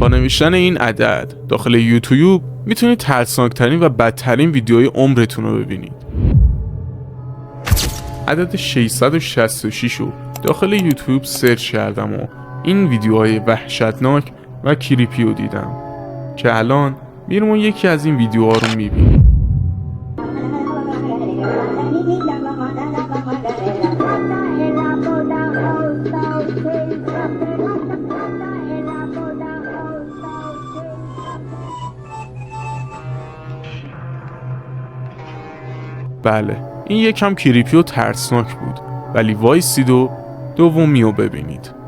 با نوشتن این عدد داخل یوتیوب میتونید ترسناکترین و بدترین ویدیوهای عمرتون رو ببینید. عدد 666 رو داخل یوتیوب سرچ کردم و این ویدیوهای وحشتناک و کریپی رو دیدم که الان میرم و یکی از این ویدیوها رو میبینیم. بله این یکم کریپی و ترسناک بود، ولی وایسید و دومیو ببینید.